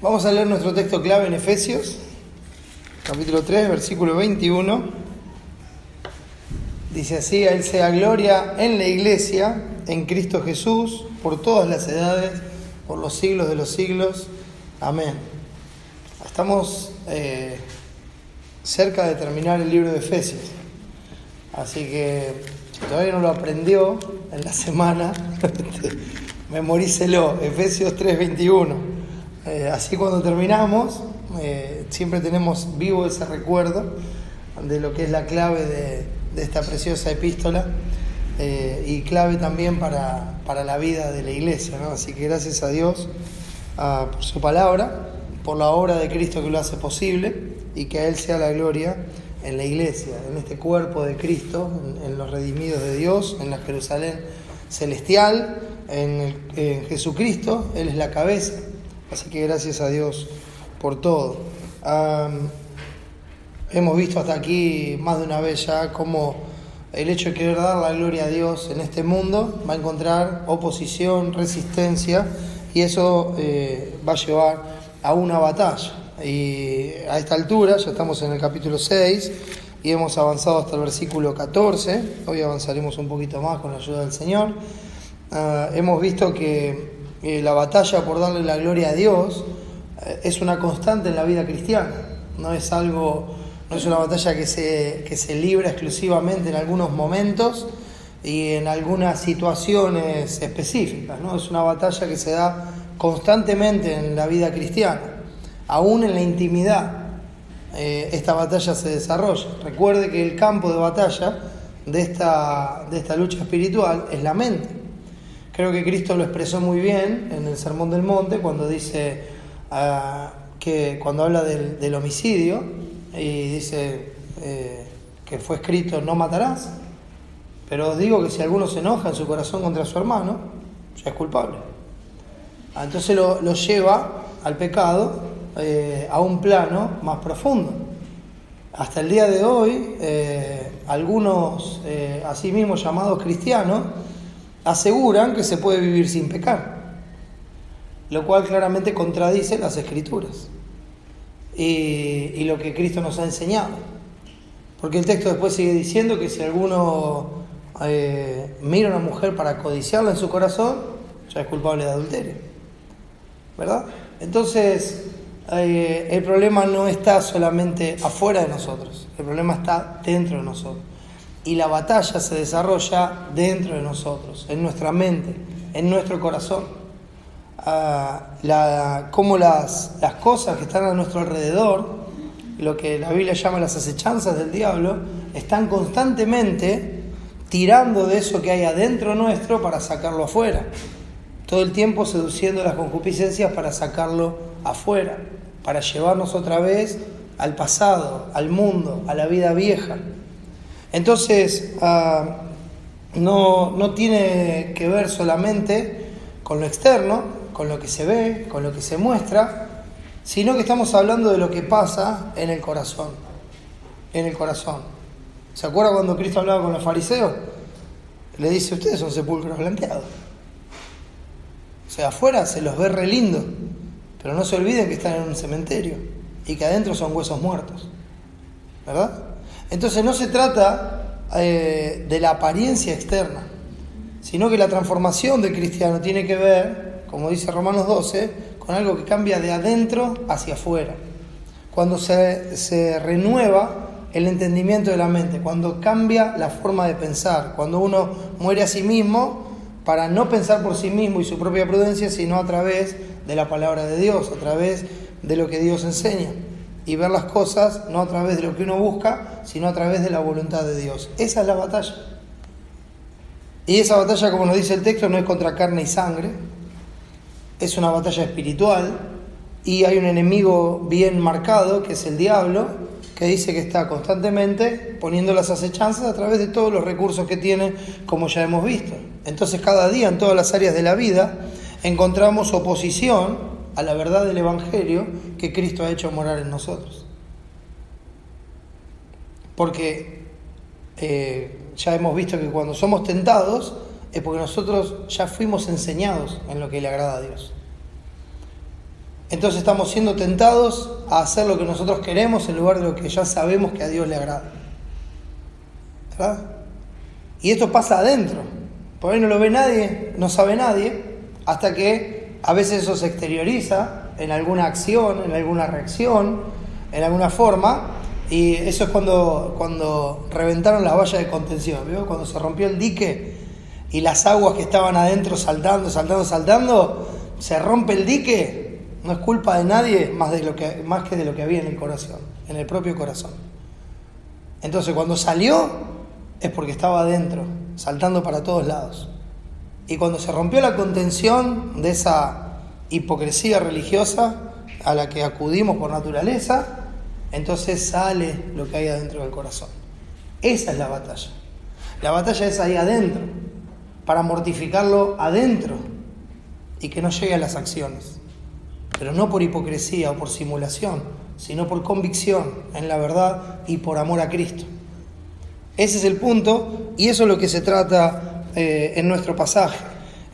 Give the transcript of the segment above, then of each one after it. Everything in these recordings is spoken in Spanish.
Vamos a leer nuestro texto clave en Efesios, capítulo 3, versículo 21. Dice así: a Él sea gloria en la Iglesia, en Cristo Jesús, por todas las edades, por los siglos de los siglos. Amén. Estamos cerca de terminar el libro de Efesios, así que si todavía no lo aprendió en la semana, memorícelo, Efesios 3, 21. Así cuando terminamos, siempre tenemos vivo ese recuerdo de lo que es la clave de esta preciosa epístola y clave también para la vida de la iglesia, ¿no? Así que gracias a Dios por su palabra, por la obra de Cristo que lo hace posible, y que a Él sea la gloria en la iglesia, en este cuerpo de Cristo, en los redimidos de Dios, en la Jerusalén celestial, en Jesucristo. Él es la cabeza. Así que gracias a Dios por todo. Hemos visto hasta aquí más de una vez ya cómo el hecho de querer dar la gloria a Dios en este mundo va a encontrar oposición, resistencia, y eso va a llevar a una batalla. Y a esta altura, ya estamos en el capítulo 6 y hemos avanzado hasta el versículo 14. Hoy avanzaremos un poquito más con la ayuda del Señor. Hemos visto que la batalla por darle la gloria a Dios es una constante en la vida cristiana. No es una batalla que se libra exclusivamente en algunos momentos y en algunas situaciones específicas, ¿no? Es una batalla que se da constantemente en la vida cristiana, aún en la intimidad. Esta batalla se desarrolla. Recuerde que el campo de batalla de esta lucha espiritual es la mente. Creo que Cristo lo expresó muy bien en el Sermón del Monte cuando dice cuando habla del homicidio, y dice que fue escrito: no matarás, pero os digo que si alguno se enoja en su corazón contra su hermano, ya es culpable. Entonces lo lleva al pecado a un plano más profundo. Hasta el día de hoy, algunos así mismos llamados cristianos aseguran que se puede vivir sin pecar, lo cual claramente contradice las Escrituras y lo que Cristo nos ha enseñado, porque el texto después sigue diciendo que si alguno mira a una mujer para codiciarla en su corazón, ya es culpable de adulterio, ¿verdad? Entonces el problema no está solamente afuera de nosotros, el problema está dentro de nosotros. Y la batalla se desarrolla dentro de nosotros, en nuestra mente, en nuestro corazón. Cómo las cosas que están a nuestro alrededor, lo que la Biblia llama las acechanzas del diablo, están constantemente tirando de eso que hay adentro nuestro para sacarlo afuera. Todo el tiempo seduciendo las concupiscencias para sacarlo afuera, para llevarnos otra vez al pasado, al mundo, a la vida vieja. Entonces, no tiene que ver solamente con lo externo, con lo que se ve, con lo que se muestra, sino que estamos hablando de lo que pasa en el corazón. En el corazón. ¿Se acuerda cuando Cristo hablaba con los fariseos? Le dice: ustedes son sepulcros blanqueados. O sea, afuera se los ve re lindo, pero no se olviden que están en un cementerio y que adentro son huesos muertos, ¿verdad? Entonces no se trata de la apariencia externa, sino que la transformación del cristiano tiene que ver, como dice Romanos 12, con algo que cambia de adentro hacia afuera. Cuando se renueva el entendimiento de la mente, cuando cambia la forma de pensar, cuando uno muere a sí mismo para no pensar por sí mismo y su propia prudencia, sino a través de la palabra de Dios, a través de lo que Dios enseña. Y ver las cosas no a través de lo que uno busca, sino a través de la voluntad de Dios. Esa es la batalla. Y esa batalla, como nos dice el texto, no es contra carne y sangre. Es una batalla espiritual. Y hay un enemigo bien marcado, que es el diablo, que dice que está constantemente poniendo las acechanzas a través de todos los recursos que tiene, como ya hemos visto. Entonces, cada día, en todas las áreas de la vida, encontramos oposición a la verdad del Evangelio que Cristo ha hecho morar en nosotros. Porque ya hemos visto que cuando somos tentados es porque nosotros ya fuimos enseñados en lo que le agrada a Dios. Entonces estamos siendo tentados a hacer lo que nosotros queremos en lugar de lo que ya sabemos que a Dios le agrada. ¿Verdad? Y esto pasa adentro. Por ahí no lo ve nadie, no sabe nadie, hasta que a veces eso se exterioriza en alguna acción, en alguna reacción, en alguna forma. Y eso es cuando reventaron las vallas de contención, ¿vio? Cuando se rompió el dique y las aguas que estaban adentro saltando, se rompe el dique. No es culpa de nadie más que de lo que había en el corazón, en el propio corazón. Entonces cuando salió es porque estaba adentro, saltando para todos lados. Y cuando se rompió la contención de esa hipocresía religiosa a la que acudimos por naturaleza, entonces sale lo que hay adentro del corazón. Esa es la batalla. La batalla es ahí adentro, para mortificarlo adentro y que no llegue a las acciones. Pero no por hipocresía o por simulación, sino por convicción en la verdad y por amor a Cristo. Ese es el punto y eso es lo que se trata en nuestro pasaje.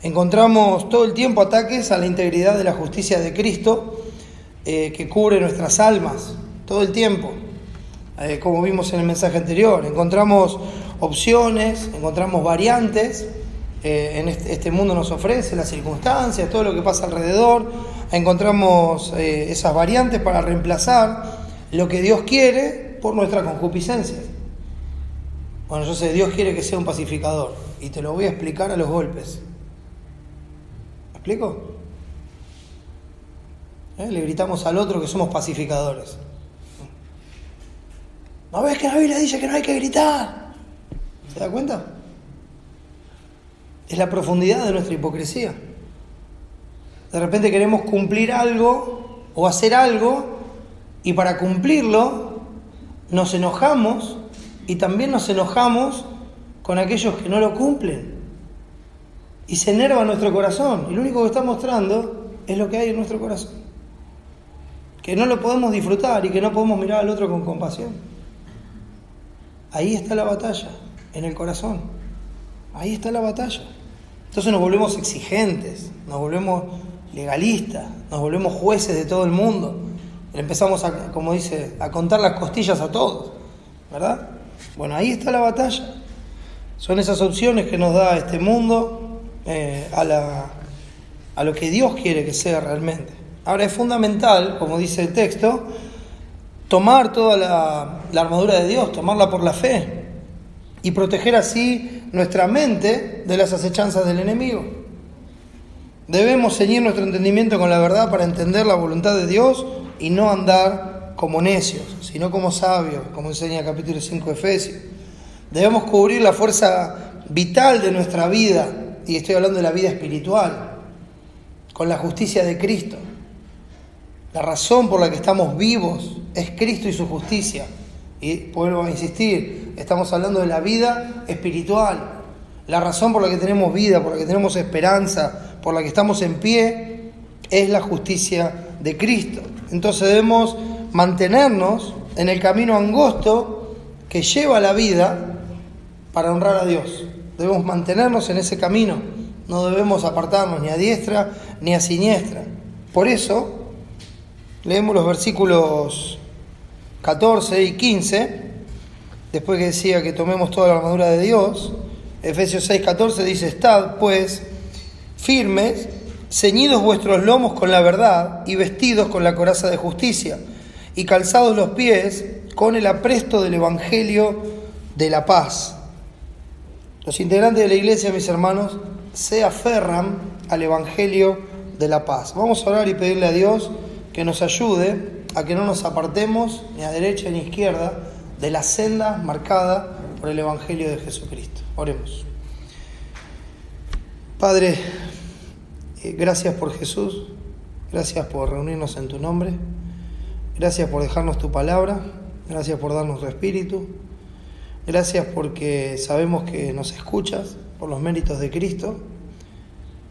Encontramos todo el tiempo ataques a la integridad de la justicia de Cristo que cubre nuestras almas, todo el tiempo. Como vimos en el mensaje anterior, encontramos opciones, encontramos variantes. En este mundo nos ofrece las circunstancias, todo lo que pasa alrededor. Encontramos esas variantes para reemplazar lo que Dios quiere por nuestra concupiscencia. Bueno, yo sé, Dios quiere que sea un pacificador y te lo voy a explicar a los golpes. ¿Me explico? Le gritamos al otro que somos pacificadores. ¿No ves que la Biblia dice que no hay que gritar? ¿Se da cuenta? Es la profundidad de nuestra hipocresía. De repente queremos cumplir algo o hacer algo y para cumplirlo nos enojamos y también nos enojamos con aquellos que no lo cumplen. Y se enerva nuestro corazón y lo único que está mostrando es lo que hay en nuestro corazón. Que no lo podemos disfrutar y que no podemos mirar al otro con compasión. Ahí está la batalla, en el corazón. Ahí está la batalla. Entonces nos volvemos exigentes, nos volvemos legalistas, nos volvemos jueces de todo el mundo. Le empezamos a, como dice, a contar las costillas a todos, ¿verdad? Bueno, ahí está la batalla. Son esas opciones que nos da este mundo a lo que Dios quiere que sea realmente. Ahora es fundamental, como dice el texto, tomar toda la armadura de Dios, tomarla por la fe y proteger así nuestra mente de las acechanzas del enemigo. Debemos ceñir nuestro entendimiento con la verdad para entender la voluntad de Dios y no andar como necios, sino como sabios, como enseña el capítulo 5 de Efesios. Debemos cubrir la fuerza vital de nuestra vida, y estoy hablando de la vida espiritual, con la justicia de Cristo. La razón por la que estamos vivos es Cristo y su justicia. Y vuelvo a insistir, estamos hablando de la vida espiritual. La razón por la que tenemos vida, por la que tenemos esperanza, por la que estamos en pie, es la justicia de Cristo. Entonces debemos mantenernos en el camino angosto que lleva a la vida para honrar a Dios. Debemos mantenernos en ese camino. No debemos apartarnos ni a diestra ni a siniestra. Por eso, leemos los versículos 14 y 15, después que decía que tomemos toda la armadura de Dios. Efesios 6:14 dice: estad pues firmes, ceñidos vuestros lomos con la verdad y vestidos con la coraza de justicia y calzados los pies con el apresto del evangelio de la paz. Los integrantes de la iglesia, mis hermanos, se aferran al evangelio de la paz. Vamos a orar y pedirle a Dios que nos ayude a que no nos apartemos ni a derecha ni a izquierda de la senda marcada por el evangelio de Jesucristo. Oremos. Padre, gracias por Jesús, gracias por reunirnos en tu nombre, gracias por dejarnos tu palabra, gracias por darnos tu espíritu, gracias porque sabemos que nos escuchas por los méritos de Cristo,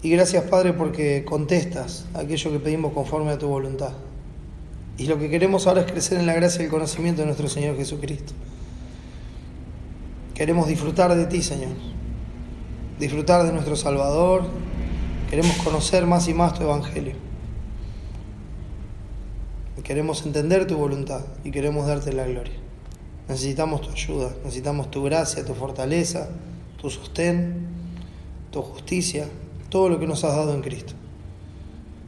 y gracias, Padre, porque contestas aquello que pedimos conforme a tu voluntad. Y lo que queremos ahora es crecer en la gracia y el conocimiento de nuestro Señor Jesucristo. Queremos disfrutar de ti, Señor, disfrutar de nuestro Salvador. Queremos conocer más y más tu evangelio. Queremos entender tu voluntad y queremos darte la gloria. Necesitamos tu ayuda, necesitamos tu gracia, tu fortaleza, tu sostén, tu justicia, todo lo que nos has dado en Cristo.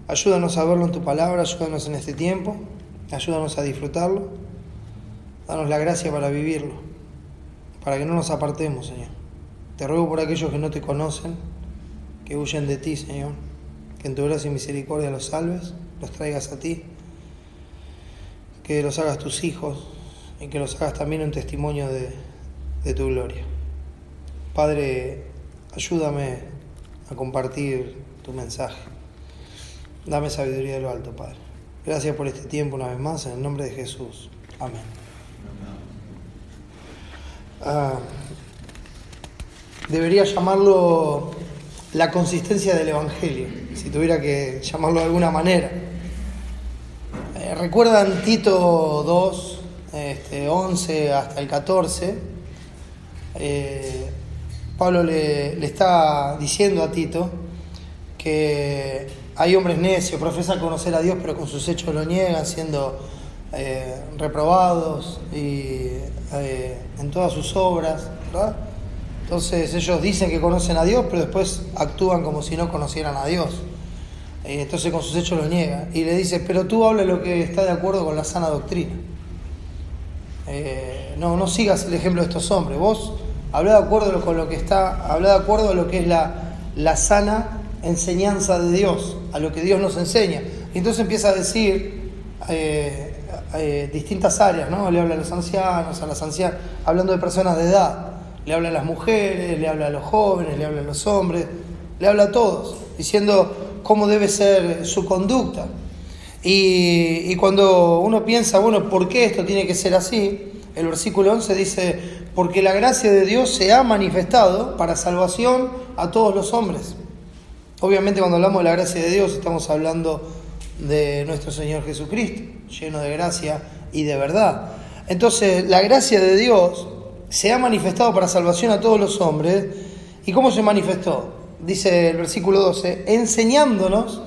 Ayúdanos a verlo en tu palabra, ayúdanos en este tiempo, ayúdanos a disfrutarlo, danos la gracia para vivirlo, para que no nos apartemos, Señor. Te ruego por aquellos que no te conocen, que huyen de ti, Señor, que en tu gracia y misericordia los salves, los traigas a ti, que los hagas tus hijos y que los hagas también un testimonio de tu gloria. Padre, ayúdame a compartir tu mensaje. Dame sabiduría de lo alto, Padre. Gracias por este tiempo una vez más, en el nombre de Jesús. Amén. Debería llamarlo la consistencia del Evangelio, si tuviera que llamarlo de alguna manera. ¿Recuerdan Tito 2, 11 hasta el 14? Pablo le está diciendo a Tito que hay hombres necios, profesan conocer a Dios, pero con sus hechos lo niegan, siendo reprobados y en todas sus obras, ¿verdad? Entonces ellos dicen que conocen a Dios, pero después actúan como si no conocieran a Dios. Entonces con sus hechos los niegan. Y le dice, pero tú habla lo que está de acuerdo con la sana doctrina. No sigas el ejemplo de estos hombres. Vos hablá de acuerdo con lo que está, hablá de acuerdo a lo que es la sana enseñanza de Dios, a lo que Dios nos enseña. Y entonces empieza a decir distintas áreas, ¿no? Le habla a los ancianos, a las ancianas, hablando de personas de edad. Le habla a las mujeres, le habla a los jóvenes, le habla a los hombres, le habla a todos, diciendo cómo debe ser su conducta. Y cuando uno piensa, bueno, ¿por qué esto tiene que ser así? El versículo 11 dice, porque la gracia de Dios se ha manifestado para salvación a todos los hombres. Obviamente cuando hablamos de la gracia de Dios estamos hablando de nuestro Señor Jesucristo, lleno de gracia y de verdad. Entonces, la gracia de Dios se ha manifestado para salvación a todos los hombres. ¿Y cómo se manifestó? Dice el versículo 12, enseñándonos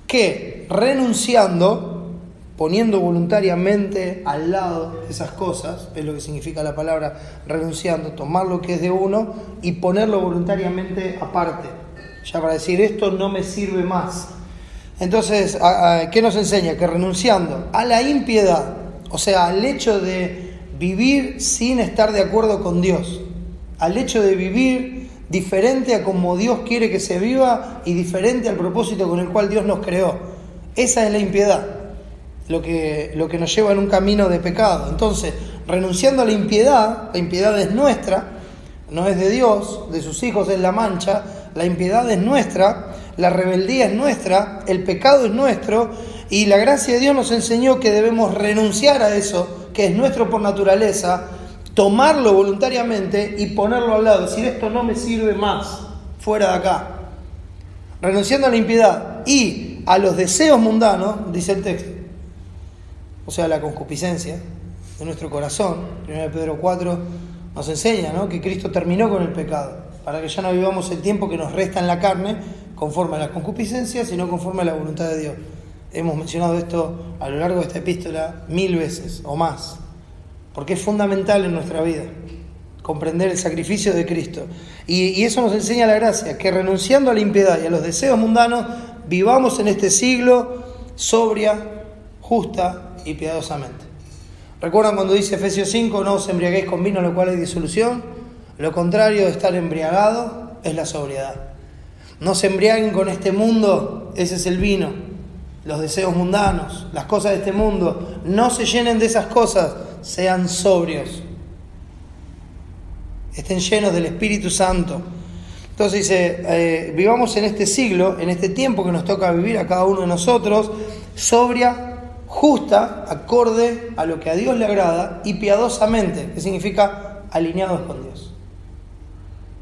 que renunciando, poniendo voluntariamente al lado esas cosas, es lo que significa la palabra renunciando, tomar lo que es de uno y ponerlo voluntariamente aparte, ya para decir esto no me sirve más. Entonces, ¿qué nos enseña? Que renunciando a la impiedad, o sea, al hecho de vivir sin estar de acuerdo con Dios, al hecho de vivir diferente a como Dios quiere que se viva y diferente al propósito con el cual Dios nos creó. Esa es la impiedad, lo que nos lleva en un camino de pecado. Entonces, renunciando a la impiedad es nuestra, no es de Dios, de sus hijos es la mancha, la impiedad es nuestra, la rebeldía es nuestra, el pecado es nuestro, y la gracia de Dios nos enseñó que debemos renunciar a eso, que es nuestro por naturaleza, tomarlo voluntariamente y ponerlo al lado, decir esto no me sirve más, fuera de acá. Renunciando a la impiedad y a los deseos mundanos, dice el texto, o sea, la concupiscencia de nuestro corazón. 1 Pedro 4 nos enseña, ¿no?, que Cristo terminó con el pecado, para que ya no vivamos el tiempo que nos resta en la carne conforme a la concupiscencia, sino conforme a la voluntad de Dios. Hemos mencionado esto a lo largo de esta epístola 1000 veces o más, porque es fundamental en nuestra vida comprender el sacrificio de Cristo. Y eso nos enseña la gracia, que renunciando a la impiedad y a los deseos mundanos, vivamos en este siglo sobria, justa y piadosamente. ¿Recuerdan cuando dice Efesios 5, no os embriaguéis con vino, lo cual hay disolución? Lo contrario de estar embriagado es la sobriedad. No se embriaguen con este mundo, ese es el vino, los deseos mundanos, las cosas de este mundo. No se llenen de esas cosas, sean sobrios. Estén llenos del Espíritu Santo. Entonces dice, vivamos en este siglo, en este tiempo que nos toca vivir a cada uno de nosotros, sobria, justa, acorde a lo que a Dios le agrada, y piadosamente, que significa alineados con Dios.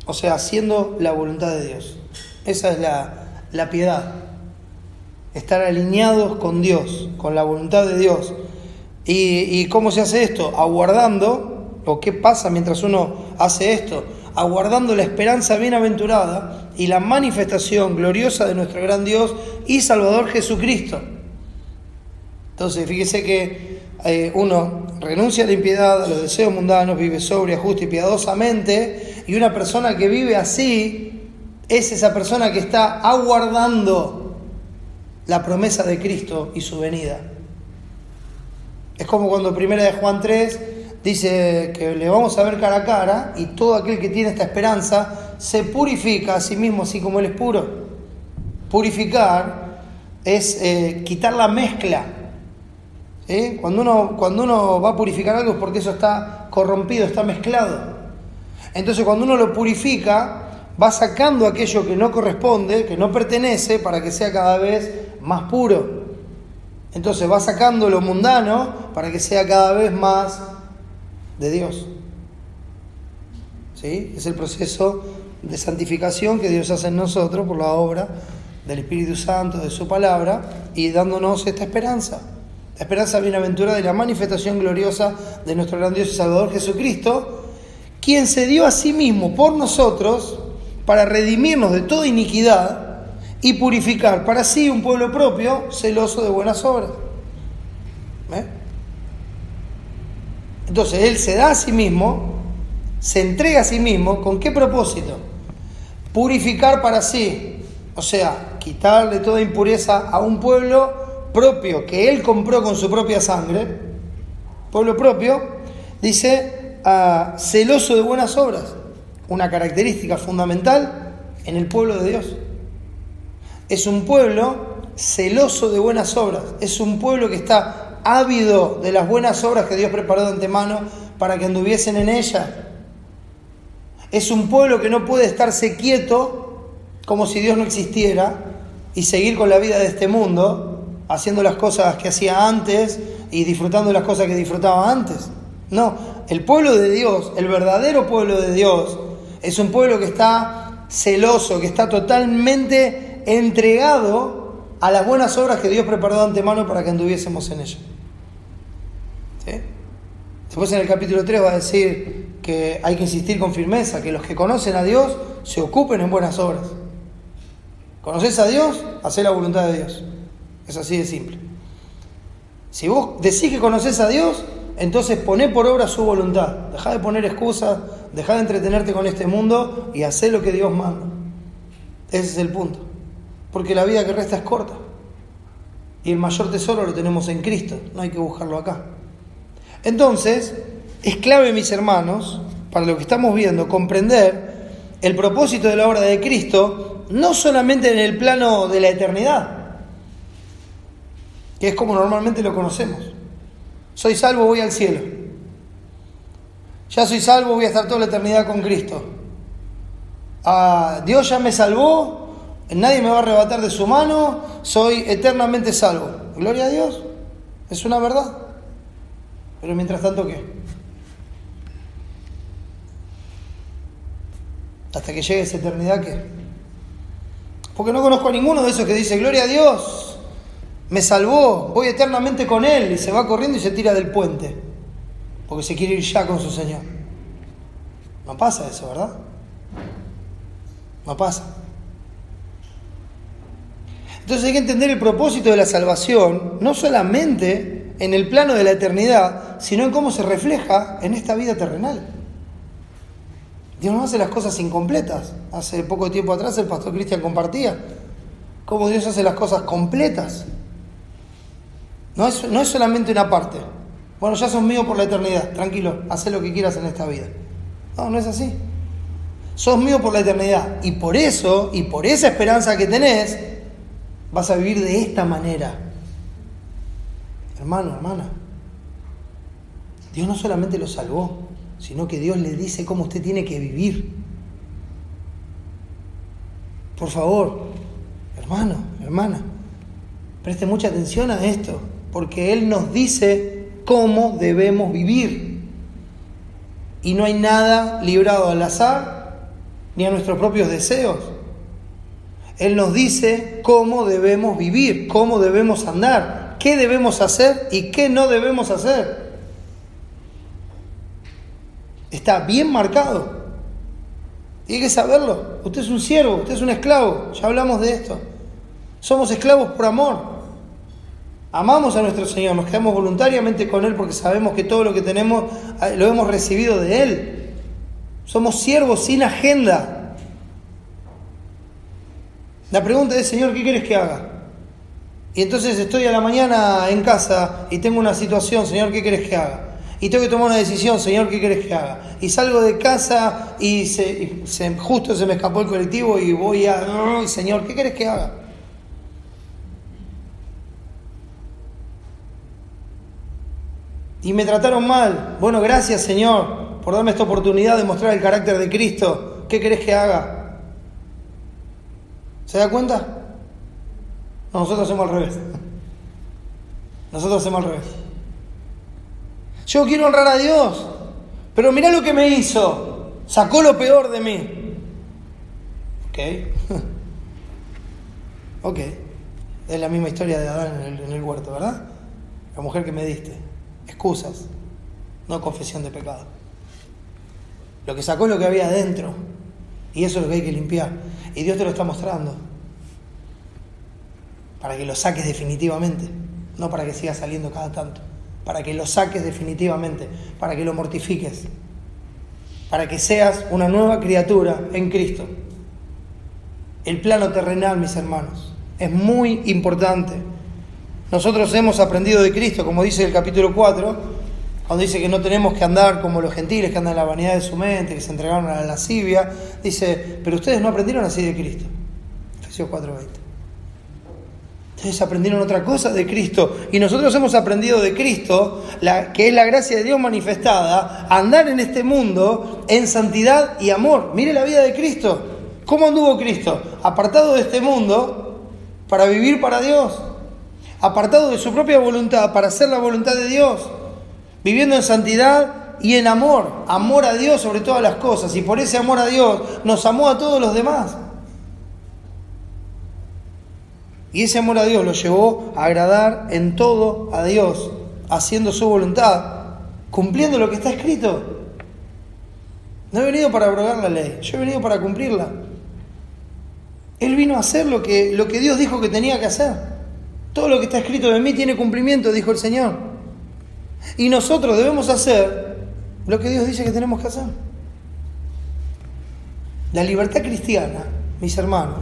O sea, haciendo la voluntad de Dios. Esa es la piedad. Estar alineados con Dios, con la voluntad de Dios. ¿Y cómo se hace esto? Aguardando, o qué pasa mientras uno hace esto, aguardando la esperanza bienaventurada y la manifestación gloriosa de nuestro gran Dios y Salvador Jesucristo. Entonces, fíjese que uno renuncia a la impiedad, a los deseos mundanos, vive sobria, justa y piadosamente, y una persona que vive así es esa persona que está aguardando la promesa de Cristo y su venida. Es como cuando 1 de Juan 3 dice que le vamos a ver cara a cara, y todo aquel que tiene esta esperanza se purifica a sí mismo, así como Él es puro. Purificar es quitar la mezcla. ¿Sí? Cuando uno va a purificar algo es porque eso está corrompido, está mezclado. Entonces cuando uno lo purifica, va sacando aquello que no corresponde, que no pertenece, para que sea cada vez más puro. Entonces va sacando lo mundano para que sea cada vez más de Dios. ¿Sí? Es el proceso de santificación que Dios hace en nosotros por la obra del Espíritu Santo, de su palabra, y dándonos esta esperanza. La esperanza bienaventurada de la manifestación gloriosa de nuestro gran Dios y Salvador Jesucristo, quien se dio a sí mismo por nosotros para redimirnos de toda iniquidad y purificar para sí un pueblo propio, celoso de buenas obras. Entonces Él se da a sí mismo, se entrega a sí mismo, ¿con qué propósito? Purificar para sí, o sea, quitarle toda impureza a un pueblo propio que Él compró con su propia sangre. Pueblo propio, dice, celoso de buenas obras, una característica fundamental en el pueblo de Dios. Es un pueblo celoso de buenas obras, es un pueblo que está ávido de las buenas obras que Dios preparó de antemano para que anduviesen en ellas. Es un pueblo que no puede estarse quieto como si Dios no existiera y seguir con la vida de este mundo, haciendo las cosas que hacía antes y disfrutando las cosas que disfrutaba antes. No, el pueblo de Dios, el verdadero pueblo de Dios, es un pueblo que está celoso, que está totalmente entregado a las buenas obras que Dios preparó de antemano para que anduviésemos en ellas. ¿Sí? Después en el capítulo 3 va a decir que hay que insistir con firmeza, que los que conocen a Dios se ocupen en buenas obras. ¿Conoces a Dios? Hacé la voluntad de Dios. Es así de simple. Si vos decís que conocés a Dios, entonces poné por obra su voluntad. Dejá de poner excusas, dejá de entretenerte con este mundo y hacé lo que Dios manda. Ese es el punto. Porque la vida que resta es corta. Y el mayor tesoro lo tenemos en Cristo. No hay que buscarlo acá. Entonces, es clave, mis hermanos, para lo que estamos viendo, comprender el propósito de la obra de Cristo, no solamente en el plano de la eternidad, que es como normalmente lo conocemos. Soy salvo, voy al cielo. Ya soy salvo, voy a estar toda la eternidad con Cristo. Dios ya me salvó, nadie me va a arrebatar de su mano, soy eternamente salvo. Gloria a Dios, es una verdad. Pero mientras tanto, ¿qué? Hasta que llegue esa eternidad, ¿qué? Porque no conozco a ninguno de esos que dice, gloria a Dios, me salvó, voy eternamente con Él, y se va corriendo y se tira del puente, porque se quiere ir ya con su Señor. No pasa eso, ¿verdad? No pasa. Entonces hay que entender el propósito de la salvación, no solamente en el plano de la eternidad, sino en cómo se refleja en esta vida terrenal. Dios no hace las cosas incompletas. Hace poco tiempo atrás el pastor Cristian compartía cómo Dios hace las cosas completas. No es solamente una parte. Bueno, ya sos mío por la eternidad, tranquilo, haz lo que quieras en esta vida. No es así. Sos mío por la eternidad. Y por eso, y por esa esperanza que tenés, vas a vivir de esta manera. Hermano, hermana, Dios no solamente lo salvó, sino que Dios le dice cómo usted tiene que vivir. Por favor, hermano, hermana, preste mucha atención a esto, porque Él nos dice cómo debemos vivir. Y no hay nada librado al azar, ni a nuestros propios deseos. Él nos dice cómo debemos vivir, cómo debemos andar, qué debemos hacer y qué no debemos hacer. Está bien marcado. Tiene que saberlo. Usted es un siervo, usted es un esclavo. Ya hablamos de esto. Somos esclavos por amor. Amamos a nuestro Señor, nos quedamos voluntariamente con Él porque sabemos que todo lo que tenemos lo hemos recibido de Él. Somos siervos sin agenda. La pregunta es, Señor, ¿qué quieres que haga? Y entonces estoy a la mañana en casa y tengo una situación, Señor, ¿qué quieres que haga? Y tengo que tomar una decisión, Señor, ¿qué quieres que haga? Y salgo de casa y justo se me escapó el colectivo y voy Señor, ¿qué quieres que haga? Y me trataron mal. Bueno, gracias, Señor, por darme esta oportunidad de mostrar el carácter de Cristo. ¿Qué querés que haga? ¿Se da cuenta? No, nosotros hacemos al revés. Nosotros hacemos al revés. Yo quiero honrar a Dios, pero mirá lo que me hizo. Sacó lo peor de mí. Ok. Ok. Es la misma historia de Adán en el huerto, ¿verdad? La mujer que me diste. Excusas, no confesión de pecado. Lo que sacó es lo que había adentro. Y eso es lo que hay que limpiar. Y Dios te lo está mostrando. Para que lo saques definitivamente. No para que siga saliendo cada tanto. Para que lo saques definitivamente. Para que lo mortifiques. Para que seas una nueva criatura en Cristo. El plano terrenal, mis hermanos, es muy importante. Nosotros hemos aprendido de Cristo, como dice el capítulo 4, cuando dice que no tenemos que andar como los gentiles que andan en la vanidad de su mente, que se entregaron a la lascivia. Dice, pero ustedes no aprendieron así de Cristo. Efesios 4:20. Ustedes aprendieron otra cosa de Cristo. Y nosotros hemos aprendido de Cristo, que es la gracia de Dios manifestada, a andar en este mundo en santidad y amor. Mire la vida de Cristo. ¿Cómo anduvo Cristo? Apartado de este mundo para vivir para Dios. Apartado de su propia voluntad para hacer la voluntad de Dios, viviendo en santidad y en amor a Dios sobre todas las cosas, y por ese amor a Dios nos amó a todos los demás, y ese amor a Dios lo llevó a agradar en todo a Dios, haciendo su voluntad, cumpliendo lo que está escrito. No he venido para abrogar la ley, yo he venido para cumplirla. Él vino a hacer lo que Dios dijo que tenía que hacer. Todo lo que está escrito de mí tiene cumplimiento, dijo el Señor. Y nosotros debemos hacer lo que Dios dice que tenemos que hacer. La libertad cristiana, mis hermanos,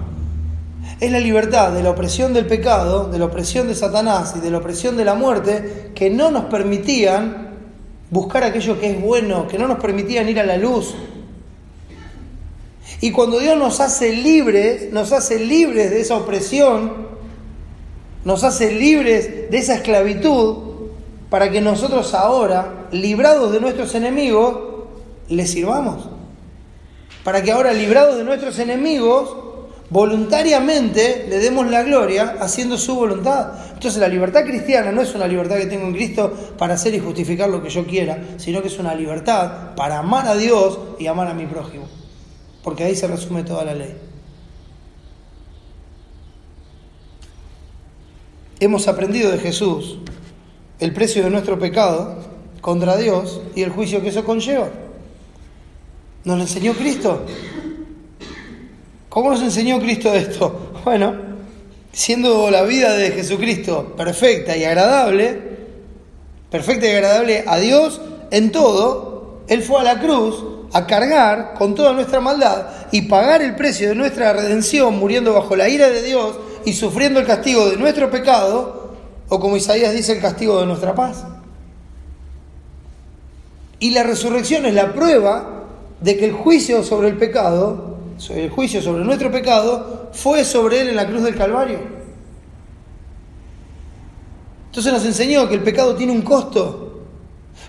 es la libertad de la opresión del pecado, de la opresión de Satanás y de la opresión de la muerte, que no nos permitían buscar aquello que es bueno, que no nos permitían ir a la luz. Y cuando Dios nos hace libres de esa opresión, nos hace libres de esa esclavitud, para que nosotros ahora, librados de nuestros enemigos, les sirvamos. Para que ahora, librados de nuestros enemigos, voluntariamente le demos la gloria haciendo su voluntad. Entonces la libertad cristiana no es una libertad que tengo en Cristo para hacer y justificar lo que yo quiera, sino que es una libertad para amar a Dios y amar a mi prójimo. Porque ahí se resume toda la ley. Hemos aprendido de Jesús el precio de nuestro pecado contra Dios y el juicio que eso conlleva. ¿Nos lo enseñó Cristo? ¿Cómo nos enseñó Cristo esto? Bueno, siendo la vida de Jesucristo perfecta y agradable a Dios en todo, Él fue a la cruz a cargar con toda nuestra maldad y pagar el precio de nuestra redención, muriendo bajo la ira de Dios y sufriendo el castigo de nuestro pecado, o como Isaías dice, el castigo de nuestra paz. Y la resurrección es la prueba de que el juicio sobre el pecado, el juicio sobre nuestro pecado, fue sobre Él en la cruz del Calvario. Entonces nos enseñó que el pecado tiene un costo,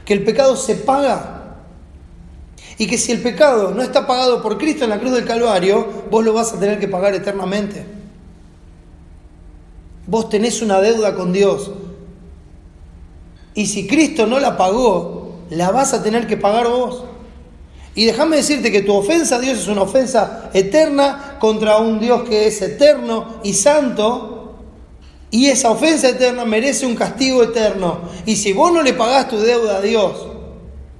que el pecado se paga, y que si el pecado no está pagado por Cristo en la cruz del Calvario, vos lo vas a tener que pagar eternamente. Vos tenés una deuda con Dios. Y si Cristo no la pagó, la vas a tener que pagar vos. Y déjame decirte que tu ofensa a Dios es una ofensa eterna contra un Dios que es eterno y santo. Y esa ofensa eterna merece un castigo eterno. Y si vos no le pagás tu deuda a Dios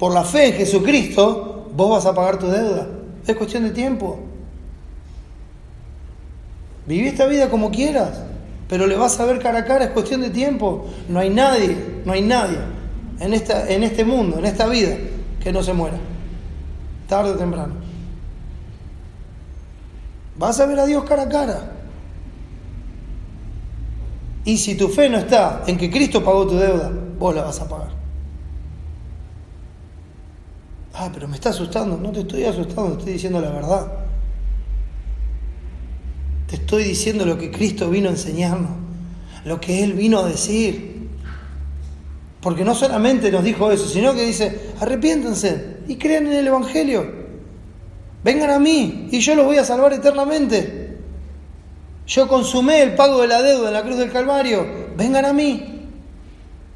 por la fe en Jesucristo, vos vas a pagar tu deuda. Es cuestión de tiempo. Viví esta vida como quieras. Pero le vas a ver cara a cara, es cuestión de tiempo. No hay nadie en este mundo, en esta vida, que no se muera, tarde o temprano. Vas a ver a Dios cara a cara. Y si tu fe no está en que Cristo pagó tu deuda, vos la vas a pagar. Pero me está asustando. No te estoy asustando, te estoy diciendo la verdad. Te estoy diciendo lo que Cristo vino a enseñarnos, lo que Él vino a decir. Porque no solamente nos dijo eso, sino que dice, arrepiéntanse y crean en el Evangelio. Vengan a mí y yo los voy a salvar eternamente. Yo consumé el pago de la deuda en la cruz del Calvario. Vengan a mí.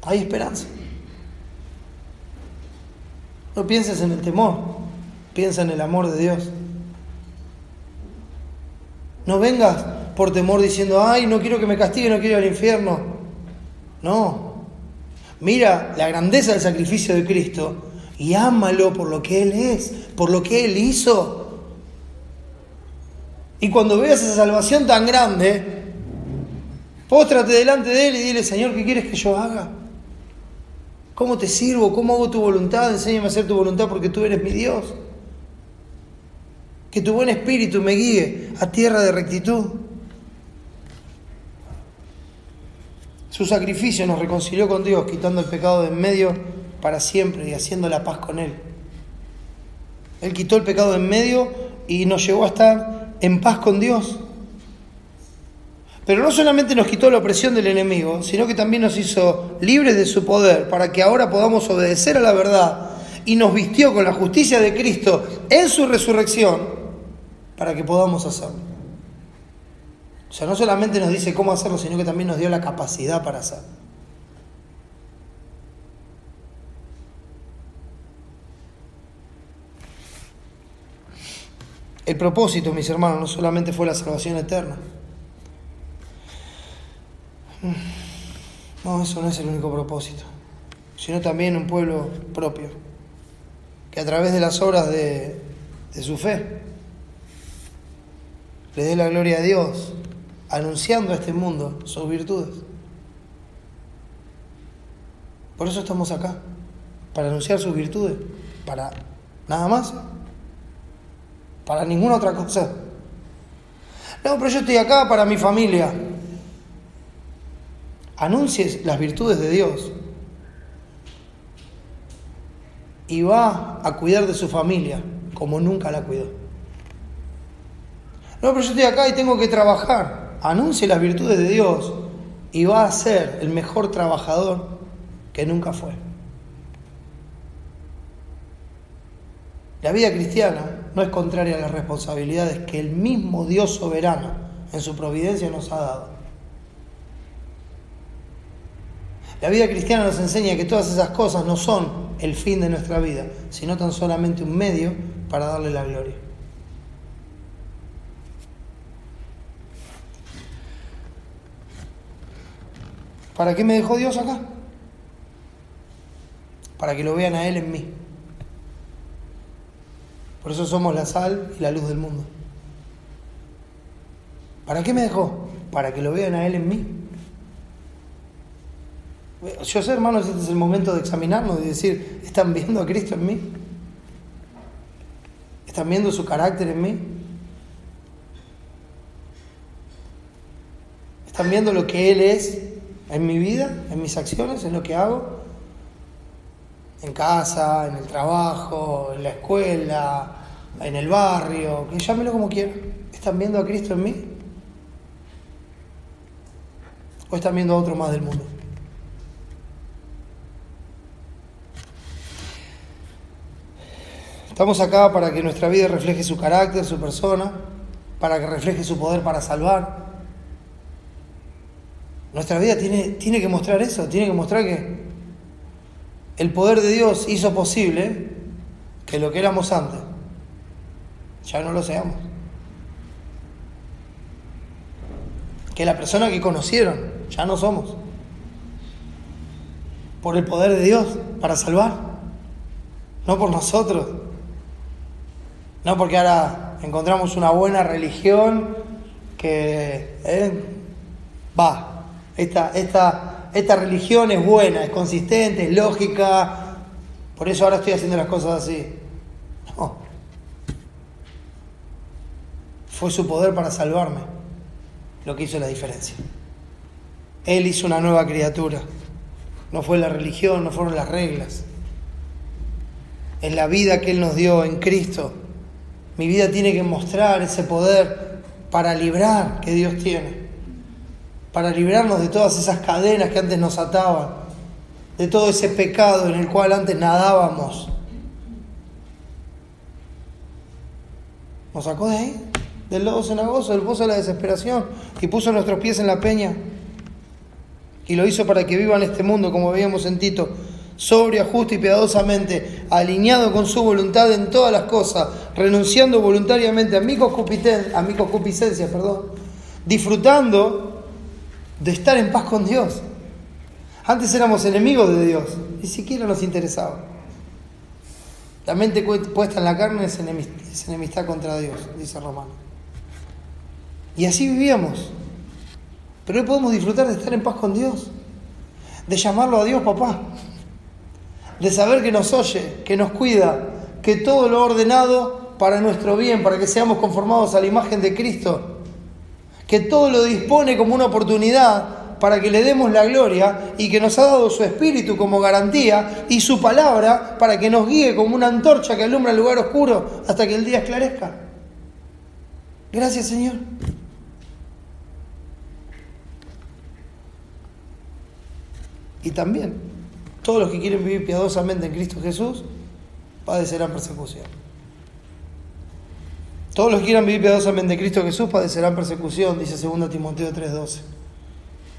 Hay esperanza. No pienses en el temor, piensa en el amor de Dios. No vengas por temor diciendo, no quiero que me castigue, no quiero ir al infierno. No. Mira la grandeza del sacrificio de Cristo y ámalo por lo que Él es, por lo que Él hizo. Y cuando veas esa salvación tan grande, póstrate delante de Él y dile, Señor, ¿qué quieres que yo haga? ¿Cómo te sirvo? ¿Cómo hago tu voluntad? Enséñame a hacer tu voluntad porque tú eres mi Dios. Que tu buen espíritu me guíe a tierra de rectitud. Su sacrificio nos reconcilió con Dios, quitando el pecado de en medio para siempre y haciendo la paz con Él. Él quitó el pecado de en medio y nos llevó a estar en paz con Dios. Pero no solamente nos quitó la opresión del enemigo, sino que también nos hizo libres de su poder para que ahora podamos obedecer a la verdad y nos vistió con la justicia de Cristo en su resurrección para que podamos hacerlo. O sea, no solamente nos dice cómo hacerlo, sino que también nos dio la capacidad para hacerlo. El propósito, mis hermanos, no solamente fue la salvación eterna. No, eso no es el único propósito, sino también un pueblo propio, que a través de las obras de su fe le dé la gloria a Dios, anunciando a este mundo sus virtudes. Por eso estamos acá, para anunciar sus virtudes, para nada más, para ninguna otra cosa. No, pero yo estoy acá para mi familia. Anuncies las virtudes de Dios y va a cuidar de su familia como nunca la cuidó. No, pero yo estoy acá y tengo que trabajar. Anuncie las virtudes de Dios y va a ser el mejor trabajador que nunca fue. La vida cristiana no es contraria a las responsabilidades que el mismo Dios soberano en su providencia nos ha dado. La vida cristiana nos enseña que todas esas cosas no son el fin de nuestra vida, sino tan solamente un medio para darle la gloria. ¿Para qué me dejó Dios acá? Para que lo vean a Él en mí. Por eso somos la sal y la luz del mundo. ¿Para qué me dejó? Para que lo vean a Él en mí. Yo sé, hermanos, este es el momento de examinarnos y decir, ¿están viendo a Cristo en mí? ¿Están viendo su carácter en mí? ¿Están viendo lo que Él es en mi vida, en mis acciones, en lo que hago? En casa, en el trabajo, en la escuela, en el barrio, que llámelo como quieran. ¿Están viendo a Cristo en mí? ¿O están viendo a otro más del mundo? Estamos acá para que nuestra vida refleje su carácter, su persona, para que refleje su poder para salvar. Nuestra vida tiene que mostrar eso, tiene que mostrar que el poder de Dios hizo posible que lo que éramos antes ya no lo seamos. Que la persona que conocieron ya no somos. Por el poder de Dios para salvar, no por nosotros. No porque ahora encontramos una buena religión que esta religión es buena, es consistente, es lógica, por eso ahora estoy haciendo las cosas así. No. Fue su poder para salvarme lo que hizo la diferencia. Él hizo una nueva criatura. No fue la religión, no fueron las reglas. Es la vida que Él nos dio en Cristo. Mi vida tiene que mostrar ese poder para librar que Dios tiene. Para librarnos de todas esas cadenas que antes nos ataban. De todo ese pecado en el cual antes nadábamos. Nos sacó de ahí, del lodo cenagoso, del pozo de la desesperación, y puso nuestros pies en la peña. Y lo hizo para que viva en este mundo, como veíamos en Tito, sobria, justa y piadosamente, alineado con su voluntad en todas las cosas, renunciando voluntariamente a mi concupiscencia, disfrutando de estar en paz con Dios. Antes éramos enemigos de Dios, ni siquiera nos interesaba. La mente puesta en la carne es enemistad contra Dios, dice Romano. Y así vivíamos. Pero hoy podemos disfrutar de estar en paz con Dios, de llamarlo a Dios papá, de saber que nos oye, que nos cuida, que todo lo ha ordenado para nuestro bien, para que seamos conformados a la imagen de Cristo, que todo lo dispone como una oportunidad para que le demos la gloria, y que nos ha dado su Espíritu como garantía y su palabra para que nos guíe como una antorcha que alumbra el lugar oscuro hasta que el día esclarezca. Gracias, Señor. Y también, todos los que quieren vivir piadosamente en Cristo Jesús padecerán persecución. Todos los que quieran vivir piadosamente en Cristo Jesús padecerán persecución, dice 2 Timoteo 3:12.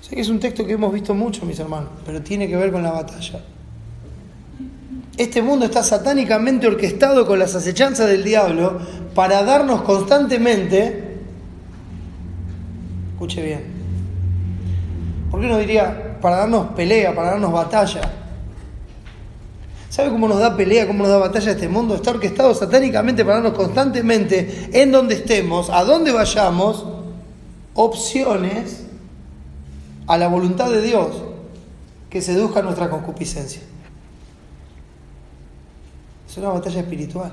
Sé que es un texto que hemos visto mucho, mis hermanos, pero tiene que ver con la batalla. Este mundo está satánicamente orquestado con las acechanzas del diablo para darnos constantemente, escuche bien, ¿por qué no diría para darnos pelea, para darnos batalla? ¿Sabe cómo nos da pelea, cómo nos da batalla este mundo? Está orquestado satánicamente para darnos constantemente, en donde estemos, a donde vayamos, opciones a la voluntad de Dios que seduzca nuestra concupiscencia. Es una batalla espiritual.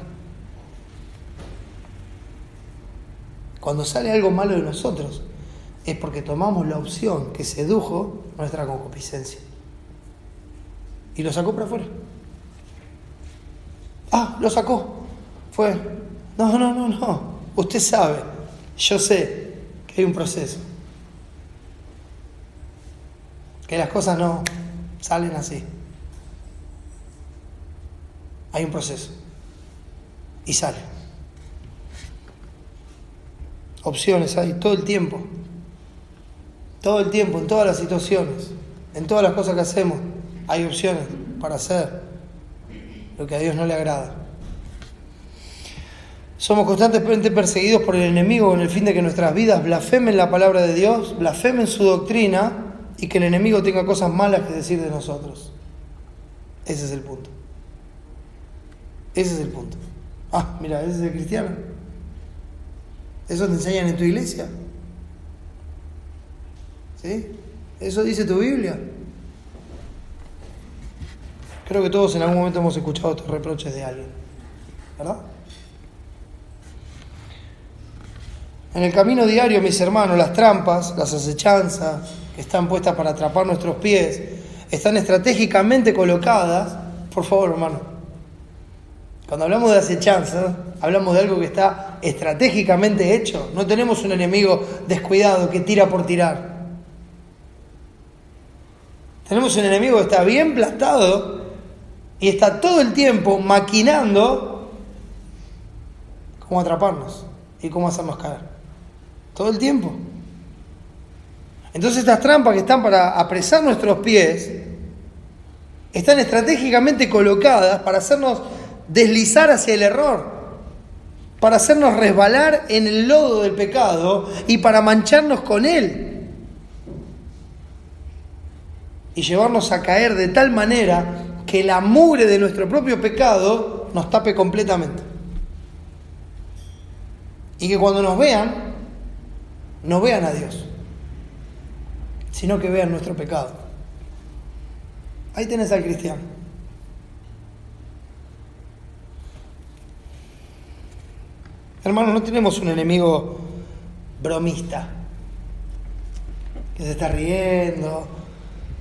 Cuando sale algo malo de nosotros, es porque tomamos la opción que sedujo nuestra concupiscencia y lo sacó para afuera. Lo sacó. Fue. No. Usted sabe, yo sé que hay un proceso. Que las cosas no salen así. Hay un proceso. Y sale. Opciones hay todo el tiempo. Todo el tiempo, en todas las situaciones, en todas las cosas que hacemos, hay opciones para hacer lo que a Dios no le agrada. Somos constantemente perseguidos por el enemigo con el fin de que nuestras vidas blasfemen la palabra de Dios, blasfemen su doctrina y que el enemigo tenga cosas malas que decir de nosotros. Ese es el punto. Ese es el punto. Mira, ese es el cristiano. Eso te enseñan en tu iglesia. ¿Sí? Eso dice tu Biblia. Creo que todos en algún momento hemos escuchado estos reproches de alguien, ¿verdad? En el camino diario, mis hermanos, las trampas, las acechanzas que están puestas para atrapar nuestros pies, están estratégicamente colocadas. Por favor, hermano, cuando hablamos de acechanzas, hablamos de algo que está estratégicamente hecho. No tenemos un enemigo descuidado que tira por tirar. Tenemos un enemigo que está bien plantado y está todo el tiempo maquinando cómo atraparnos y cómo hacernos caer. Todo el tiempo. Entonces estas trampas que están para apresar nuestros pies están estratégicamente colocadas para hacernos deslizar hacia el error, para hacernos resbalar en el lodo del pecado y para mancharnos con él. Y llevarnos a caer de tal manera que la mugre de nuestro propio pecado nos tape completamente. Y que cuando nos vean a Dios. sino que vean nuestro pecado. Ahí tenés al cristiano. Hermanos, no tenemos un enemigo bromista, que se está riendo,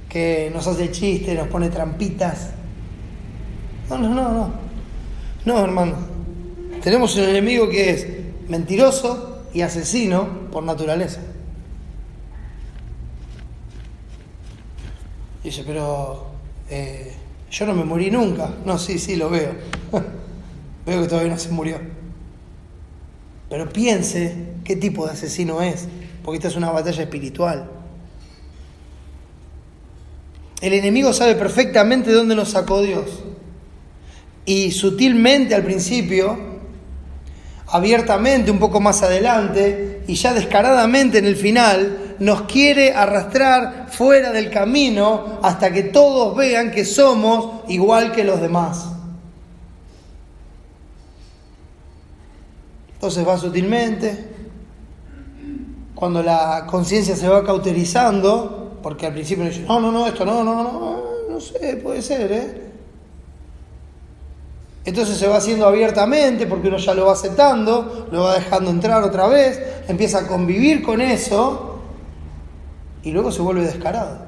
que nos hace chistes, nos pone trampitas. No, hermano. Tenemos un enemigo que es mentiroso y asesino por naturaleza. Dice, pero yo no me morí nunca. No, sí, lo veo. Veo que todavía no se murió. Pero piense qué tipo de asesino es, porque esta es una batalla espiritual. El enemigo sabe perfectamente de dónde nos sacó Dios. Y sutilmente al principio, abiertamente un poco más adelante, y ya descaradamente en el final, nos quiere arrastrar fuera del camino hasta que todos vean que somos igual que los demás. Entonces va sutilmente, cuando la conciencia se va cauterizando, porque al principio nos dice, no sé, puede ser, Entonces se va haciendo abiertamente, porque uno ya lo va aceptando, lo va dejando entrar otra vez, empieza a convivir con eso, y luego se vuelve descarado.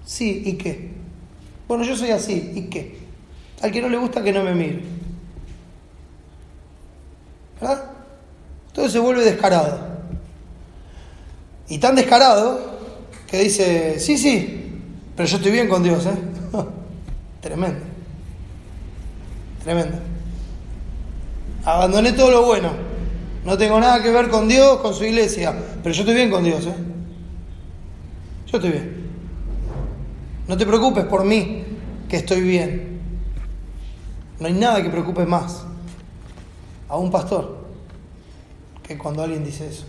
Sí, ¿y qué? Bueno, yo soy así, ¿y qué? Al que no le gusta que no me mire. ¿Verdad? Entonces se vuelve descarado. Y tan descarado que dice, sí, pero yo estoy bien con Dios, Tremendo. Abandoné todo lo bueno. No tengo nada que ver con Dios, con su iglesia, pero yo estoy bien con Dios, Yo estoy bien. No te preocupes por mí, que estoy bien. No hay nada que preocupe más a un pastor que cuando alguien dice eso.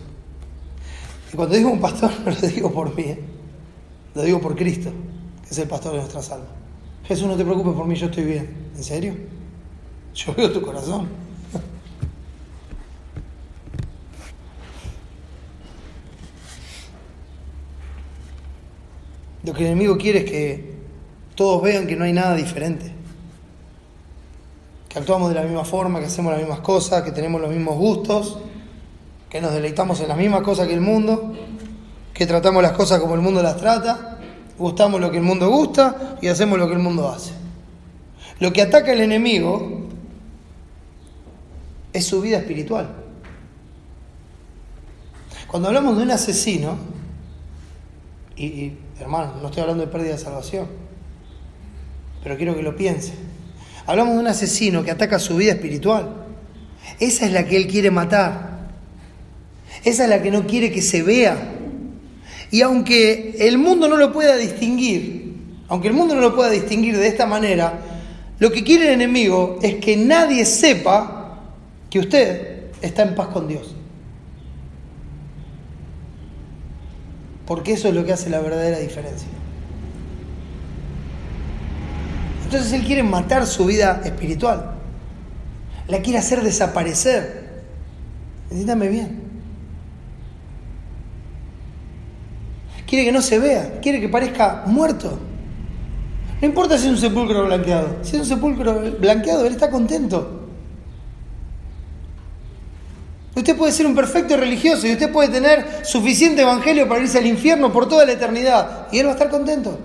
Y cuando digo un pastor, no lo digo por mí, lo digo por Cristo, que es el pastor de nuestras almas. Jesús, no te preocupes por mí, yo estoy bien. ¿En serio? Yo veo tu corazón. Lo que el enemigo quiere es que todos vean que no hay nada diferente. Que actuamos de la misma forma, que hacemos las mismas cosas, que tenemos los mismos gustos, que nos deleitamos en las mismas cosas que el mundo, que tratamos las cosas como el mundo las trata, gustamos lo que el mundo gusta y hacemos lo que el mundo hace. Lo que ataca el enemigo es su vida espiritual. Cuando hablamos de un asesino, y hermano, no estoy hablando de pérdida de salvación, pero quiero que lo piense. Hablamos de un asesino que ataca su vida espiritual. Esa es la que él quiere matar. Esa es la que no quiere que se vea. Y aunque el mundo no lo pueda distinguir, de esta manera, lo que quiere el enemigo es que nadie sepa que usted está en paz con Dios. Porque eso es lo que hace la verdadera diferencia. Entonces él quiere matar su vida espiritual. La quiere hacer desaparecer. Entiéndame bien. Quiere que no se vea. Quiere que parezca muerto. No importa si es un sepulcro blanqueado. Si es un sepulcro blanqueado, él está contento. Usted puede ser un perfecto religioso y usted puede tener suficiente evangelio para irse al infierno por toda la eternidad. Y él va a estar contento.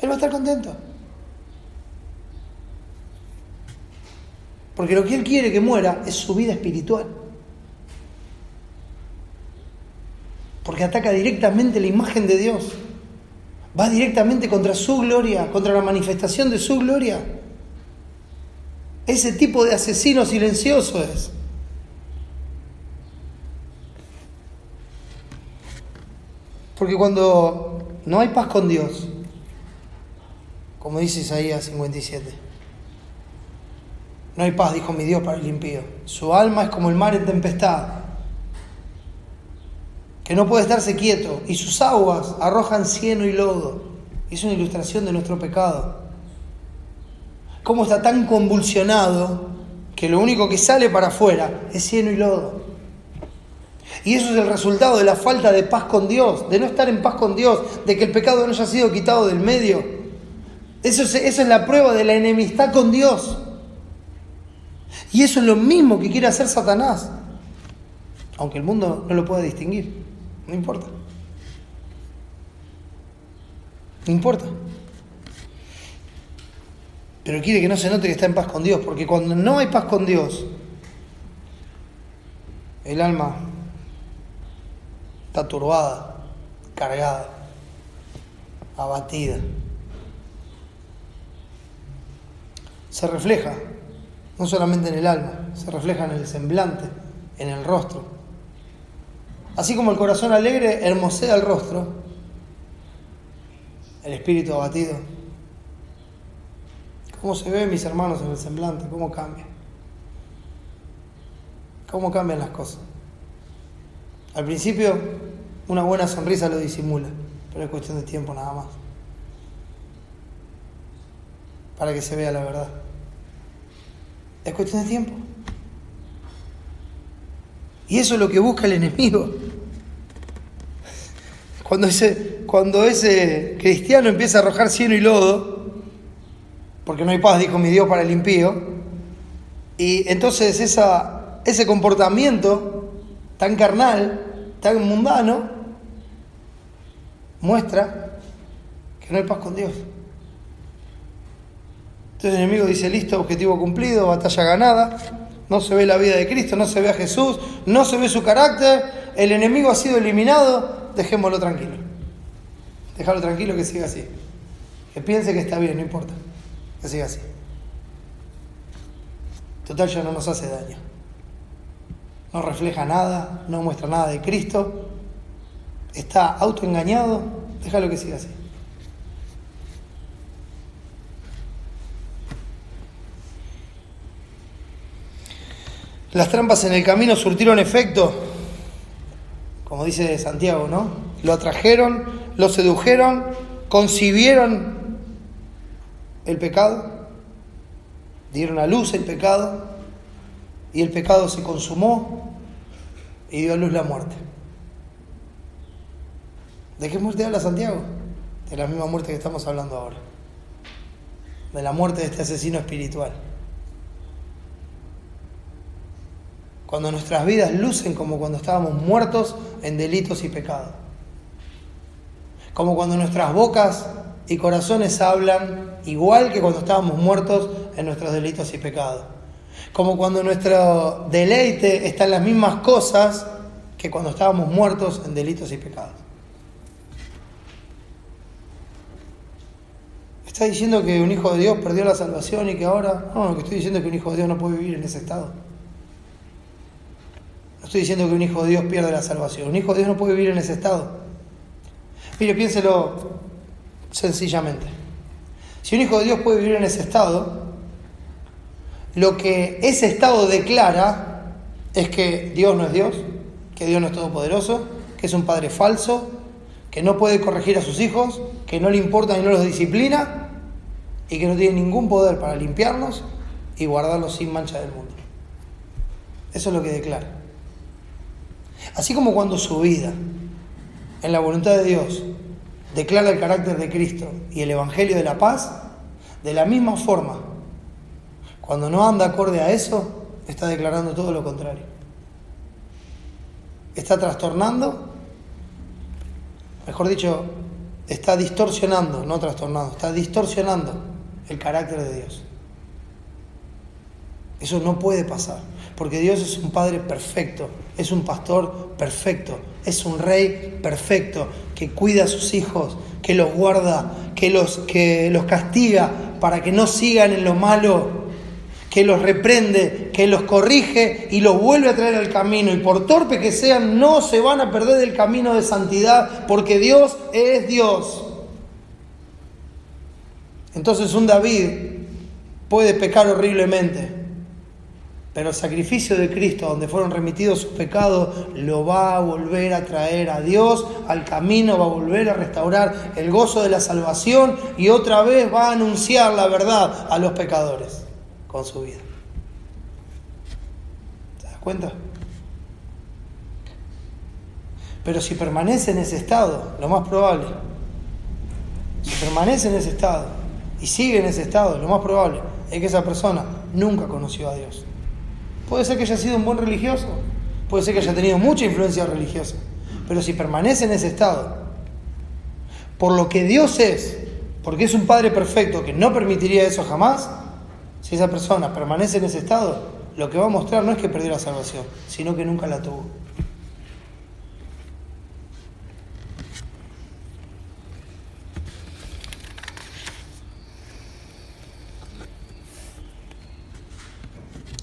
Él va a estar contento. Porque lo que él quiere que muera es su vida espiritual. Porque ataca directamente la imagen de Dios. Va directamente contra su gloria, contra la manifestación de su gloria. Ese tipo de asesino silencioso es. Porque cuando no hay paz con Dios, como dice Isaías 57, no hay paz, dijo mi Dios, para el impío. Su alma es como el mar en tempestad, que no puede estarse quieto, y sus aguas arrojan cieno y lodo. Es una ilustración de nuestro pecado. Cómo está tan convulsionado que lo único que sale para afuera es cieno y lodo. Y eso es el resultado de la falta de paz con Dios, de no estar en paz con Dios, de que el pecado no haya sido quitado del medio. Eso es la prueba de la enemistad con Dios. Y eso es lo mismo que quiere hacer Satanás. Aunque el mundo no lo pueda distinguir. No importa. No importa. Pero quiere que no se note que está en paz con Dios. Porque cuando no hay paz con Dios, el alma está turbada, cargada, abatida. Se refleja, no solamente en el alma, se refleja en el semblante, en el rostro. Así como el corazón alegre hermosea el rostro, el espíritu abatido. ¿Cómo se ve, mis hermanos, en el semblante? ¿Cómo cambia? ¿Cómo cambian las cosas? Al principio, una buena sonrisa lo disimula, pero es cuestión de tiempo nada más. Para que se vea la verdad. Es cuestión de tiempo. Y eso es lo que busca el enemigo. Cuando ese cristiano empieza a arrojar cieno y lodo, porque no hay paz, dijo mi Dios, para el impío, y entonces ese comportamiento tan carnal, tan mundano, muestra que no hay paz con Dios. Entonces el enemigo dice, listo, objetivo cumplido, batalla ganada, no se ve la vida de Cristo, no se ve a Jesús, no se ve su carácter, el enemigo ha sido eliminado, dejémoslo tranquilo. Déjalo tranquilo, que siga así. Que piense que está bien, no importa, que siga así. Total, ya no nos hace daño. No refleja nada, no muestra nada de Cristo, está autoengañado, déjalo que siga así. Las trampas en el camino surtieron efecto, como dice Santiago, ¿no? Lo atrajeron, lo sedujeron, concibieron el pecado, dieron a luz el pecado, y el pecado se consumó y dio a luz la muerte. ¿De qué muerte habla Santiago? De la misma muerte que estamos hablando ahora. De la muerte de este asesino espiritual. Cuando nuestras vidas lucen como cuando estábamos muertos en delitos y pecados. Como cuando nuestras bocas y corazones hablan igual que cuando estábamos muertos en nuestros delitos y pecados. Como cuando nuestro deleite está en las mismas cosas que cuando estábamos muertos en delitos y pecados. ¿Está diciendo que un hijo de Dios perdió la salvación y que ahora? No, lo que estoy diciendo es que un hijo de Dios no puede vivir en ese estado. No estoy diciendo que un hijo de Dios pierde la salvación. Un hijo de Dios no puede vivir en ese estado. Mire, piénselo sencillamente. Si un hijo de Dios puede vivir en ese estado, lo que ese estado declara es que Dios no es Dios, que Dios no es todopoderoso, que es un padre falso, que no puede corregir a sus hijos, que no le importa y no los disciplina, y que no tiene ningún poder para limpiarlos y guardarlos sin mancha del mundo. Eso es lo que declara. Así como cuando su vida, en la voluntad de Dios, declara el carácter de Cristo y el Evangelio de la paz, de la misma forma, cuando no anda acorde a eso, está declarando todo lo contrario. Está trastornando, mejor dicho, está distorsionando, no trastornando, está distorsionando el carácter de Dios. Eso no puede pasar, porque Dios es un Padre perfecto, es un pastor perfecto, es un rey perfecto, que cuida a sus hijos, que los guarda, que los castiga para que no sigan en lo malo, que los reprende, que los corrige y los vuelve a traer al camino. Y por torpe que sean, no se van a perder del camino de santidad, porque Dios es Dios. Entonces un David puede pecar horriblemente, pero el sacrificio de Cristo, donde fueron remitidos sus pecados, lo va a volver a traer a Dios al camino, va a volver a restaurar el gozo de la salvación y otra vez va a anunciar la verdad a los pecadores con su vida. ¿Te das cuenta? Pero si permanece en ese estado, lo más probable, si permanece en ese estado y sigue en ese estado, lo más probable es que esa persona nunca conoció a Dios. Puede ser que haya sido un buen religioso, puede ser que haya tenido mucha influencia religiosa, pero si permanece en ese estado, por lo que Dios es, porque es un Padre perfecto que no permitiría eso jamás, si esa persona permanece en ese estado, lo que va a mostrar no es que perdió la salvación, sino que nunca la tuvo.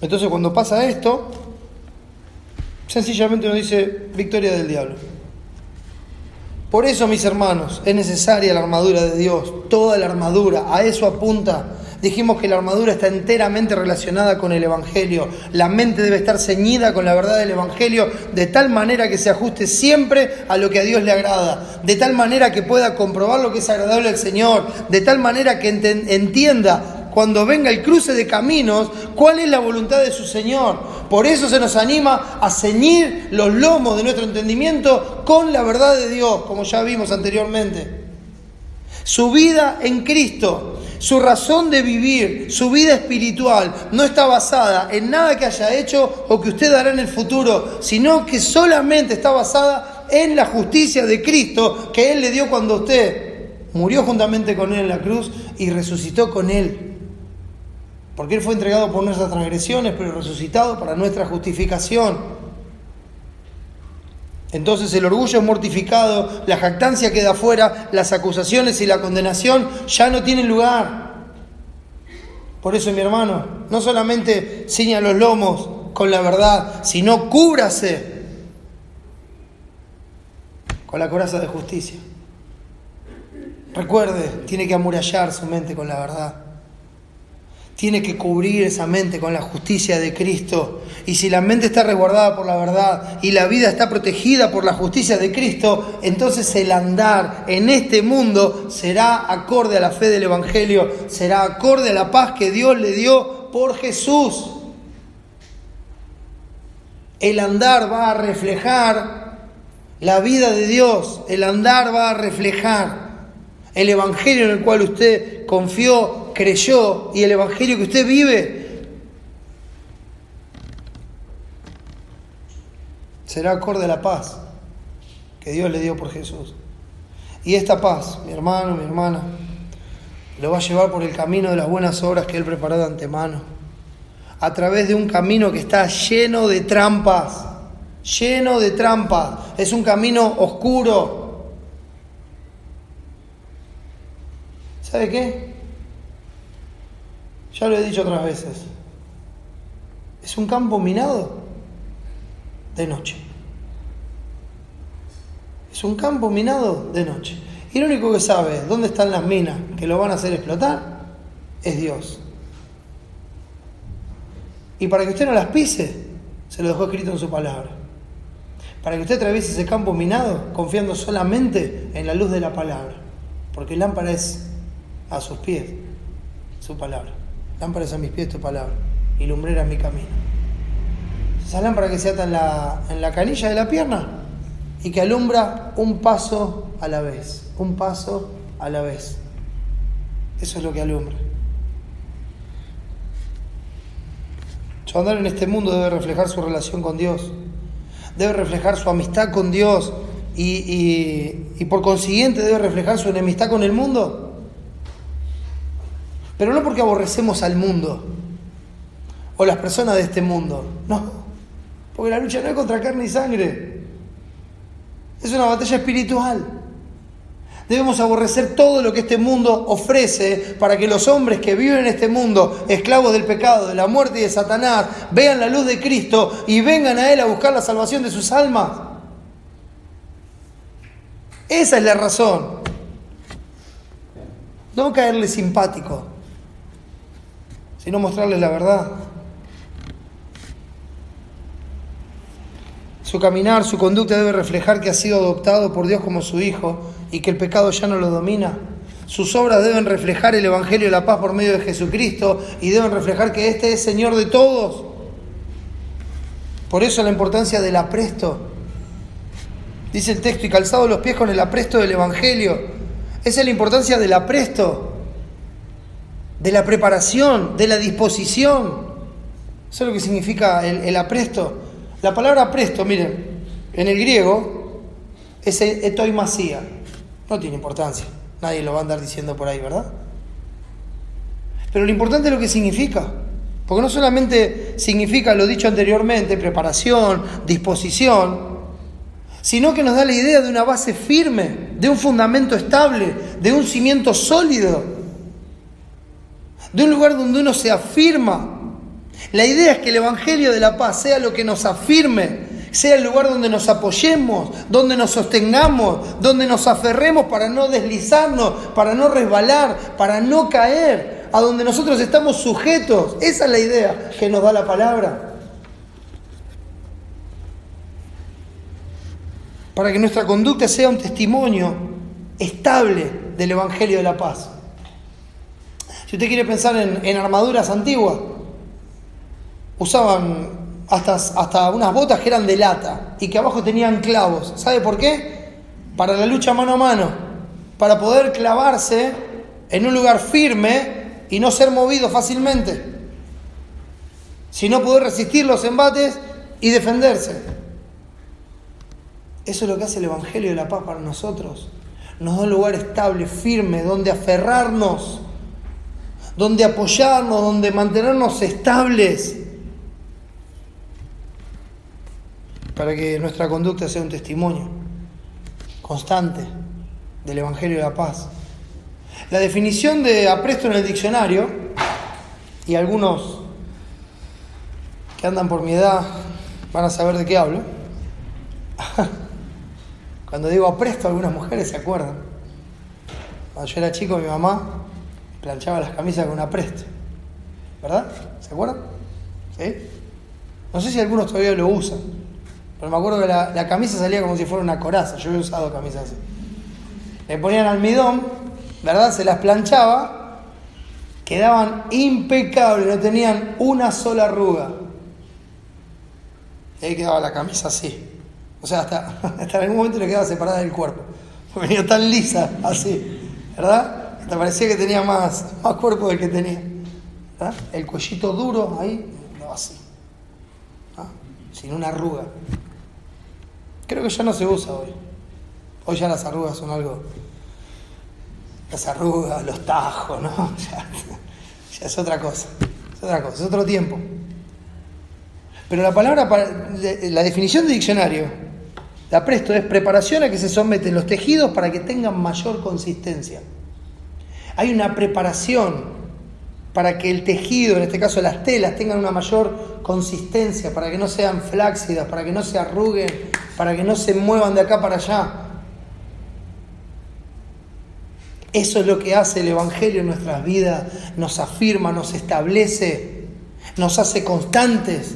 Entonces cuando pasa esto, sencillamente uno dice, victoria del diablo. Por eso, mis hermanos, es necesaria la armadura de Dios, toda la armadura, a eso apunta. Dijimos que la armadura está enteramente relacionada con el Evangelio. La mente debe estar ceñida con la verdad del Evangelio, de tal manera que se ajuste siempre a lo que a Dios le agrada, de tal manera que pueda comprobar lo que es agradable al Señor, de tal manera que entienda cuando venga el cruce de caminos, cuál es la voluntad de su Señor. Por eso se nos anima a ceñir los lomos de nuestro entendimiento con la verdad de Dios, como ya vimos anteriormente. Su vida en Cristo, su razón de vivir, su vida espiritual, no está basada en nada que haya hecho o que usted hará en el futuro, sino que solamente está basada en la justicia de Cristo que Él le dio cuando usted murió juntamente con Él en la cruz y resucitó con Él. Porque Él fue entregado por nuestras transgresiones, pero resucitado para nuestra justificación. Entonces el orgullo es mortificado, la jactancia queda fuera, las acusaciones y la condenación ya no tienen lugar. Por eso, mi hermano, no solamente ciña los lomos con la verdad, sino cúbrase con la coraza de justicia. Recuerde, tiene que amurallar su mente con la verdad. Tiene que cubrir esa mente con la justicia de Cristo. Y si la mente está resguardada por la verdad y la vida está protegida por la justicia de Cristo, entonces el andar en este mundo será acorde a la fe del Evangelio, será acorde a la paz que Dios le dio por Jesús. El andar va a reflejar la vida de Dios, el andar va a reflejar el Evangelio en el cual usted confió, creyó, y el Evangelio que usted vive será acorde a la paz que Dios le dio por Jesús. Y esta paz, mi hermano, mi hermana, lo va a llevar por el camino de las buenas obras que Él preparó de antemano, a través de un camino que está lleno de trampas, es un camino oscuro. ¿Sabe qué? Ya lo he dicho otras veces. Es un campo minado de noche. Es un campo minado de noche. Y el único que sabe dónde están las minas que lo van a hacer explotar es Dios. Y para que usted no las pise, se lo dejó escrito en su palabra. Para que usted atraviese ese campo minado confiando solamente en la luz de la palabra. Porque lámpara es a sus pies su palabra. Lámpara es a mis pies tu palabra y lumbrera en mi camino. Esa lámpara que se ata en la canilla de la pierna y que alumbra un paso a la vez. Un paso a la vez. Eso es lo que alumbra. Su andar en este mundo debe reflejar su relación con Dios. Debe reflejar su amistad con Dios y por consiguiente debe reflejar su enemistad con el mundo. Pero no porque aborrecemos al mundo o las personas de este mundo, no, porque la lucha no es contra carne y sangre, es una batalla espiritual. Debemos aborrecer todo lo que este mundo ofrece para que los hombres que viven en este mundo, esclavos del pecado, de la muerte y de Satanás, vean la luz de Cristo y vengan a Él a buscar la salvación de sus almas. Esa es la razón. No caerle simpático, sino mostrarles la verdad. Su caminar, su conducta debe reflejar que ha sido adoptado por Dios como su hijo y que el pecado ya no lo domina. Sus obras deben reflejar el Evangelio de la paz por medio de Jesucristo y deben reflejar que este es Señor de todos. Por eso la importancia del apresto. Dice el texto, y calzados los pies con el apresto del Evangelio. Esa es la importancia del apresto, de la preparación, de la disposición. Eso es lo que significa el apresto. La palabra apresto, miren, en el griego es etoimasía. No tiene importancia, nadie lo va a andar diciendo por ahí, ¿verdad? Pero lo importante es lo que significa. Porque no solamente significa lo dicho anteriormente, preparación, disposición, sino que nos da la idea de una base firme, de un fundamento estable, de un cimiento sólido, de un lugar donde uno se afirma. La idea es que el Evangelio de la Paz sea lo que nos afirme, sea el lugar donde nos apoyemos, donde nos sostengamos, donde nos aferremos para no deslizarnos, para no resbalar, para no caer, a donde nosotros estamos sujetos. Esa es la idea que nos da la palabra. Para que nuestra conducta sea un testimonio estable del Evangelio de la Paz. Si usted quiere pensar en armaduras antiguas, usaban hasta unas botas que eran de lata y que abajo tenían clavos. ¿Sabe por qué? Para la lucha mano a mano, para poder clavarse en un lugar firme y no ser movido fácilmente, sino poder resistir los embates y defenderse. Eso es lo que hace el Evangelio de la Paz para nosotros. Nos da un lugar estable, firme, donde aferrarnos, donde apoyarnos, donde mantenernos estables, para que nuestra conducta sea un testimonio constante del Evangelio de la Paz. La definición de apresto en el diccionario, y algunos que andan por mi edad van a saber de qué hablo. Cuando digo apresto, algunas mujeres se acuerdan. Cuando yo era chico, mi mamá planchaba las camisas con apresto, ¿verdad? ¿Se acuerdan? ¿Sí? No sé si algunos todavía lo usan, pero me acuerdo que la camisa salía como si fuera una coraza. Yo he usado camisas así. Le ponían almidón, ¿verdad? Se las planchaba, quedaban impecables, no tenían una sola arruga. Y ahí quedaba la camisa así. O sea, hasta en algún momento le quedaba separada del cuerpo. Porque venía tan lisa, así, ¿verdad? Hasta parecía que tenía más cuerpo del que tenía, ¿verdad? El cuellito duro ahí, no, así, ¿ah? Sin una arruga. Creo que ya no se usa hoy. Hoy ya las arrugas son algo... Las arrugas, los tajos, ¿no? Ya es otra cosa. Es otro tiempo. Pero la palabra, la definición de diccionario, de apresto, es preparación a que se someten los tejidos para que tengan mayor consistencia. Hay una preparación para que el tejido, en este caso las telas, tengan una mayor consistencia, para que no sean flácidas, para que no se arruguen, para que no se muevan de acá para allá. Eso es lo que hace el Evangelio en nuestras vidas, nos afirma, nos establece, nos hace constantes,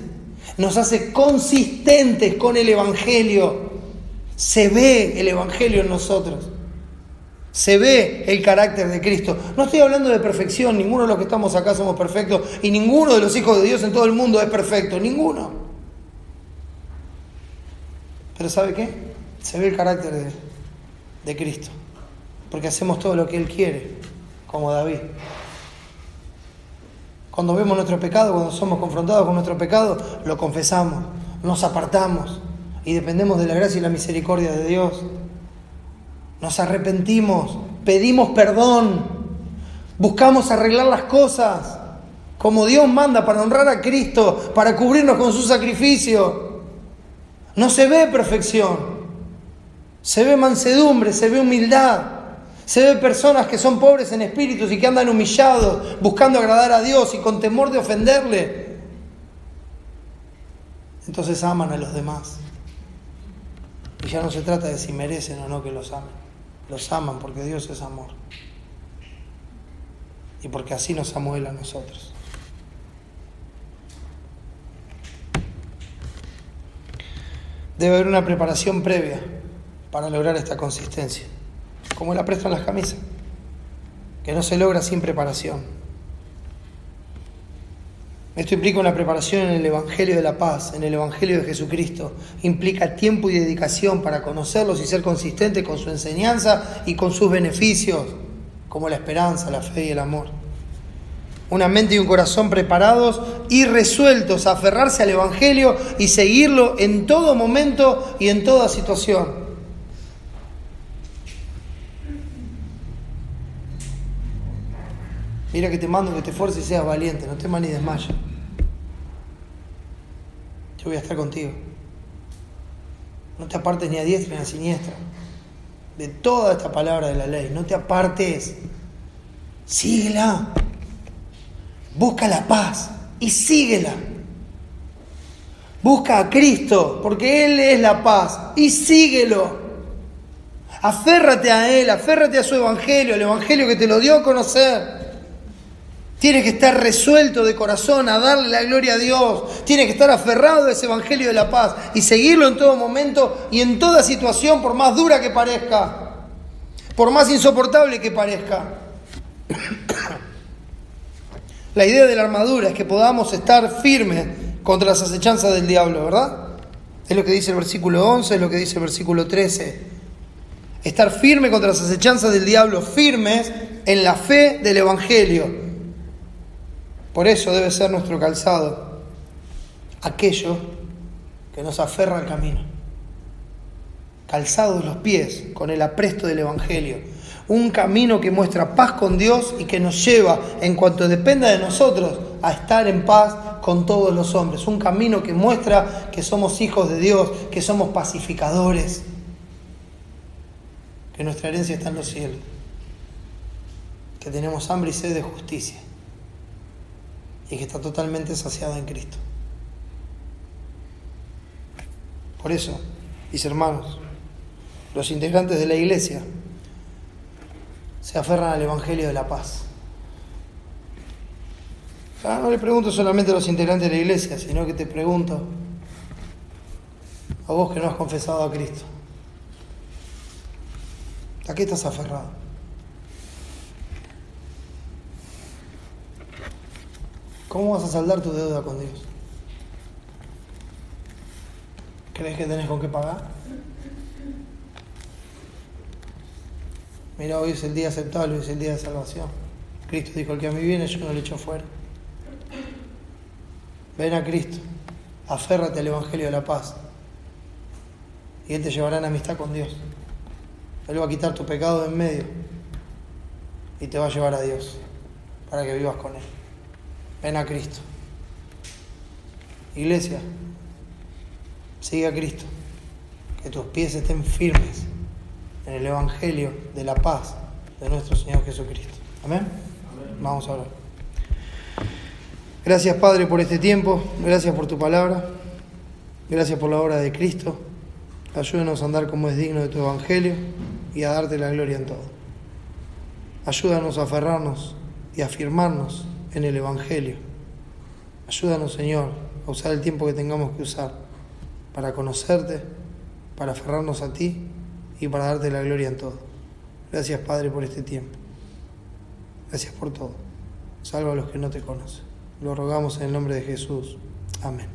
nos hace consistentes con el Evangelio. Se ve el Evangelio en nosotros, se ve el carácter de Cristo. No estoy hablando de perfección, ninguno de los que estamos acá somos perfectos y ninguno de los hijos de Dios en todo el mundo es perfecto, ninguno. Pero ¿sabe qué? Se ve el carácter de Cristo. Porque hacemos todo lo que Él quiere, como David. Cuando vemos nuestro pecado, cuando somos confrontados con nuestro pecado, lo confesamos, nos apartamos y dependemos de la gracia y la misericordia de Dios. Nos arrepentimos, pedimos perdón, buscamos arreglar las cosas como Dios manda para honrar a Cristo, para cubrirnos con su sacrificio. No se ve perfección, se ve mansedumbre, se ve humildad. Se ve personas que son pobres en espíritus y que andan humillados, buscando agradar a Dios y con temor de ofenderle. Entonces aman a los demás. Y ya no se trata de si merecen o no que los amen. Los aman porque Dios es amor. Y porque así nos amó Él a nosotros. Debe haber una preparación previa para lograr esta consistencia. Como el apresto en las camisas, que no se logra sin preparación. Esto implica una preparación en el Evangelio de la paz, en el Evangelio de Jesucristo. Implica tiempo y dedicación para conocerlos y ser consistente con su enseñanza y con sus beneficios, como la esperanza, la fe y el amor. Una mente y un corazón preparados y resueltos a aferrarse al Evangelio y seguirlo en todo momento y en toda situación. Mira que te mando que te esfuerces y seas valiente, no temas ni desmayes. Yo voy a estar contigo. No te apartes ni a diestra ni a siniestra de toda esta palabra de la ley. No te apartes. Síguela. Busca la paz y síguela. Busca a Cristo, porque Él es la paz, y síguelo. Aférrate a Él, aférrate a su Evangelio, el Evangelio que te lo dio a conocer. Tienes que estar resuelto de corazón a darle la gloria a Dios. Tienes que estar aferrado a ese Evangelio de la paz y seguirlo en todo momento y en toda situación, por más dura que parezca, por más insoportable que parezca. La idea de la armadura es que podamos estar firmes contra las acechanzas del diablo, ¿verdad? Es lo que dice el versículo 11, es lo que dice el versículo 13. Estar firme contra las acechanzas del diablo, firmes en la fe del Evangelio. Por eso debe ser nuestro calzado aquello que nos aferra al camino. Calzados los pies con el apresto del Evangelio. Un camino que muestra paz con Dios y que nos lleva, en cuanto dependa de nosotros, a estar en paz con todos los hombres. Un camino que muestra que somos hijos de Dios, que somos pacificadores, que nuestra herencia está en los cielos, que tenemos hambre y sed de justicia y que está totalmente saciada en Cristo. Por eso, mis hermanos, los integrantes de la iglesia se aferran al Evangelio de la paz. No le pregunto solamente a los integrantes de la iglesia, sino que te pregunto a vos que no has confesado a Cristo. ¿A qué estás aferrado? ¿Cómo vas a saldar tu deuda con Dios? ¿Crees que tenés con qué pagar? Mira, hoy es el día aceptable, hoy es el día de salvación. Cristo dijo, el que a mí viene yo no le echo fuera. Ven a Cristo, aférrate al Evangelio de la paz y Él te llevará en amistad con Dios. Él va a quitar tu pecado de en medio y te va a llevar a Dios para que vivas con Él. Ven a Cristo. Iglesia, sigue a Cristo, que tus pies estén firmes en el Evangelio de la paz de nuestro Señor Jesucristo. Amén. Amén. Vamos a orar. Gracias, Padre, por este tiempo. Gracias por tu palabra. Gracias por la obra de Cristo. Ayúdanos a andar como es digno de tu Evangelio y a darte la gloria en todo. Ayúdanos a aferrarnos y a afirmarnos en el Evangelio. Ayúdanos, Señor, a usar el tiempo que tengamos que usar para conocerte, para aferrarnos a ti y para darte la gloria en todo. Gracias, Padre, por este tiempo. Gracias por todo. Salva a los que no te conocen. Lo rogamos en el nombre de Jesús. Amén.